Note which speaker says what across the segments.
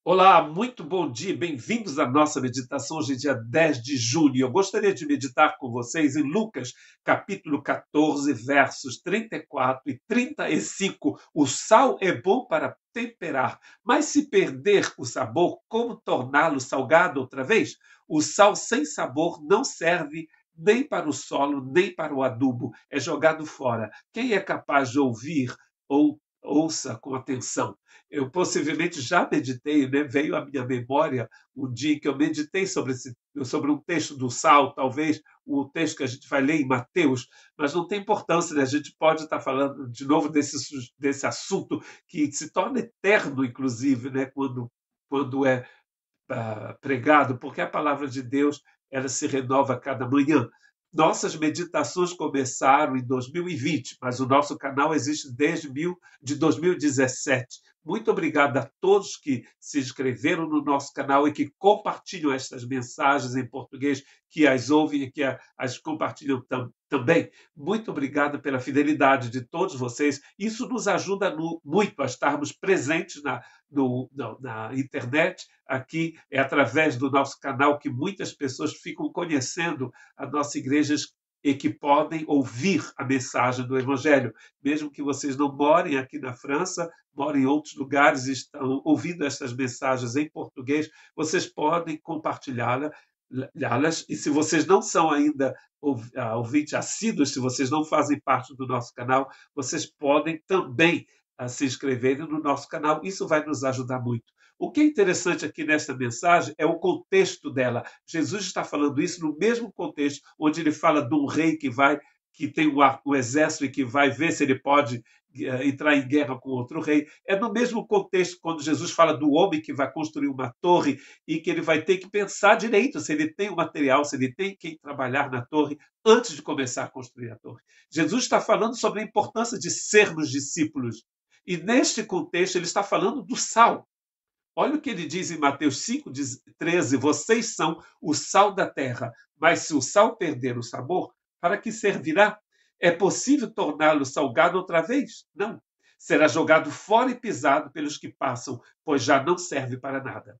Speaker 1: Olá, muito bom dia, bem-vindos à nossa meditação. Hoje é dia 10 de junho. Eu gostaria de meditar com vocês em Lucas, capítulo 14, versos 34 e 35. O sal é bom para temperar, mas se perder o sabor, como torná-lo salgado outra vez? O sal sem sabor não serve nem para o solo, nem para o adubo. É jogado fora. Quem é capaz de ouvir ou ouça com atenção? Eu possivelmente já meditei, né? Veio à minha memória um dia em que eu meditei sobre um texto do Sal, talvez o texto que a gente vai ler em Mateus, mas não tem importância, né? A gente pode estar falando de novo desse assunto que se torna eterno, inclusive, né? Quando é pregado, porque a palavra de Deus ela se renova a cada manhã. Nossas meditações começaram em 2020, mas o nosso canal existe desde 2017. Muito obrigado a todos que se inscreveram no nosso canal e que compartilham estas mensagens em português, que as ouvem e que as compartilham também. Muito obrigado pela fidelidade de todos vocês. Isso nos ajuda muito a estarmos presentes na internet. Aqui é através do nosso canal que muitas pessoas ficam conhecendo a nossa igreja e que podem ouvir a mensagem do Evangelho. Mesmo que vocês não morem aqui na França, morem em outros lugares e estão ouvindo essas mensagens em português, vocês podem compartilhá-las. E se vocês não são ainda ouvintes assíduos, se vocês não fazem parte do nosso canal, vocês podem também se inscreverem no nosso canal. Isso vai nos ajudar muito. O que é interessante aqui nesta mensagem é o contexto dela. Jesus está falando isso no mesmo contexto onde ele fala de um rei que tem um exército e que vai ver se ele pode entrar em guerra com outro rei. É no mesmo contexto quando Jesus fala do homem que vai construir uma torre e que ele vai ter que pensar direito se ele tem o material, se ele tem quem trabalhar na torre antes de começar a construir a torre. Jesus está falando sobre a importância de sermos discípulos. E neste contexto ele está falando do sal. Olha o que ele diz em Mateus 5,13: vocês são o sal da terra, mas se o sal perder o sabor, para que servirá? É possível torná-lo salgado outra vez? Não. Será jogado fora e pisado pelos que passam, pois já não serve para nada.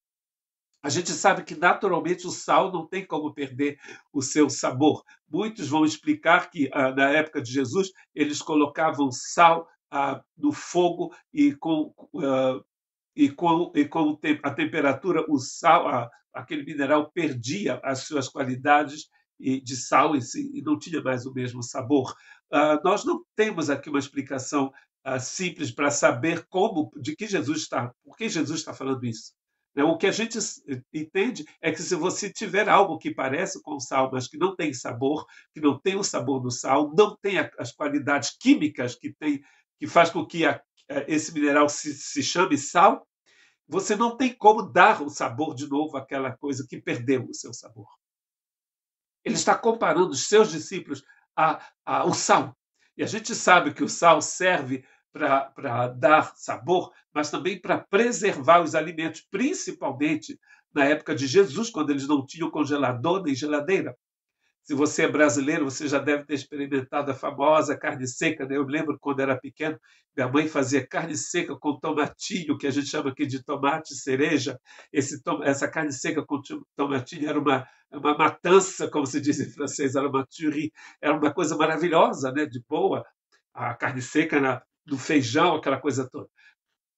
Speaker 1: A gente sabe que naturalmente o sal não tem como perder o seu sabor. Muitos vão explicar que na época de Jesus eles colocavam sal no fogo e com a temperatura, o sal, aquele mineral perdia as suas qualidades de sal e não tinha mais o mesmo sabor. Nós não temos aqui uma explicação simples para saber por que Jesus está falando isso. Né? O que a gente entende é que se você tiver algo que parece com sal, mas que não tem sabor, que não tem o sabor do sal, não tem as qualidades químicas que faz com que esse mineral se chame sal, você não tem como dar o sabor de novo àquela coisa que perdeu o seu sabor. Ele está comparando os seus discípulos ao sal. E a gente sabe que o sal serve para dar sabor, mas também para preservar os alimentos, principalmente na época de Jesus, quando eles não tinham congelador nem geladeira. Se você é brasileiro, você já deve ter experimentado a famosa carne seca, né? Eu lembro quando era pequeno, minha mãe fazia carne seca com tomatinho, que a gente chama aqui de tomate cereja. Essa carne seca com tomatinho era uma matança, como se diz em francês, era uma tuerie. Era uma coisa maravilhosa, né? De boa. A carne seca no feijão, aquela coisa toda.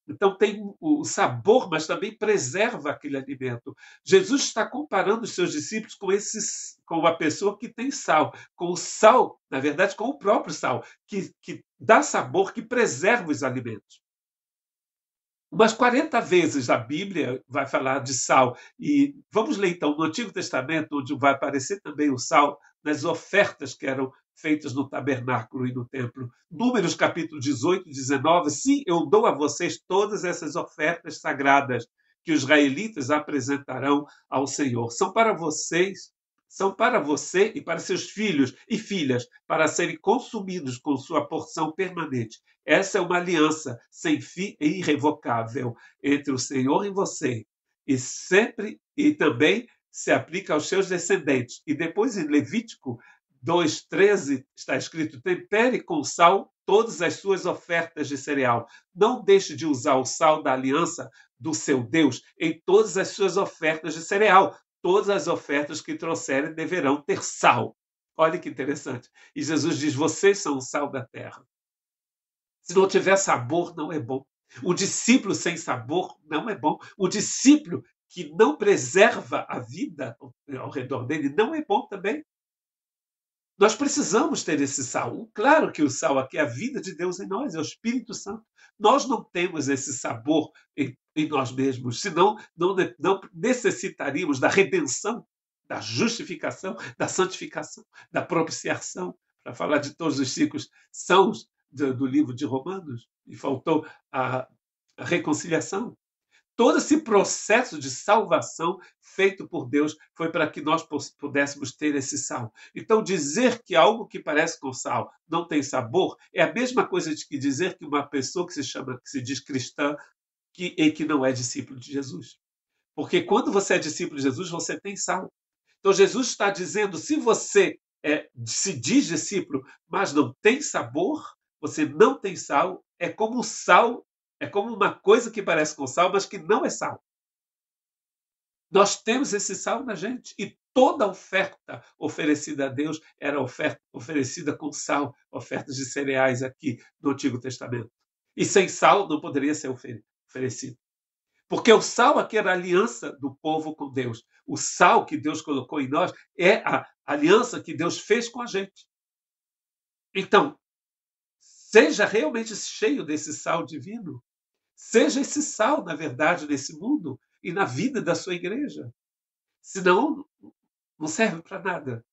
Speaker 1: Então tem o sabor, mas também preserva aquele alimento. Jesus está comparando os seus discípulos com uma pessoa que tem sal, com o sal, na verdade, com o próprio sal, que dá sabor, que preserva os alimentos. Umas 40 vezes a Bíblia vai falar de sal. E vamos ler então no Antigo Testamento, onde vai aparecer também o sal, nas ofertas que eram feitas no tabernáculo e no templo. Números capítulo 18 e 19. Sim, eu dou a vocês todas essas ofertas sagradas que os israelitas apresentarão ao Senhor. São para você e para seus filhos e filhas, para serem consumidos com sua porção permanente. Essa é uma aliança sem fim e irrevogável entre o Senhor e você. E também se aplica aos seus descendentes. E depois em Levítico 2,13 está escrito: tempere com sal todas as suas ofertas de cereal. Não deixe de usar o sal da aliança do seu Deus em todas as suas ofertas de cereal. Todas as ofertas que trouxerem deverão ter sal. Olha que interessante. E Jesus diz: vocês são o sal da terra. Se não tiver sabor, não é bom. O discípulo sem sabor não é bom. O discípulo que não preserva a vida ao redor dele não é bom também. Nós precisamos ter esse sal. Claro que o sal aqui é a vida de Deus em nós, é o Espírito Santo. Nós não temos esse sabor em nós mesmos, senão não necessitaríamos da redenção, da justificação, da santificação, da propiciação, para falar de todos os ciclos sãos do livro de Romanos, e faltou a reconciliação. Todo esse processo de salvação feito por Deus foi para que nós pudéssemos ter esse sal. Então, dizer que algo que parece com sal não tem sabor é a mesma coisa de que dizer que uma pessoa que se diz cristã e que não é discípulo de Jesus. Porque quando você é discípulo de Jesus, você tem sal. Então, Jesus está dizendo, se você se diz discípulo, mas não tem sabor, você não tem sal, é como sal. É como uma coisa que parece com sal, mas que não é sal. Nós temos esse sal na gente. E toda oferta oferecida a Deus era oferecida com sal, ofertas de cereais aqui no Antigo Testamento. E sem sal não poderia ser oferecido. Porque o sal aqui era a aliança do povo com Deus. O sal que Deus colocou em nós é a aliança que Deus fez com a gente. Então, seja realmente cheio desse sal divino. Seja esse sal, na verdade, nesse mundo e na vida da sua igreja. Senão, não serve para nada.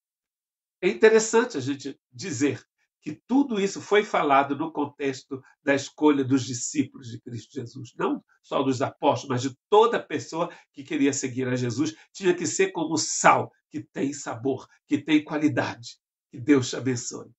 Speaker 1: É interessante a gente dizer que tudo isso foi falado no contexto da escolha dos discípulos de Cristo Jesus. Não só dos apóstolos, mas de toda pessoa que queria seguir a Jesus. Tinha que ser como sal, que tem sabor, que tem qualidade. Que Deus te abençoe.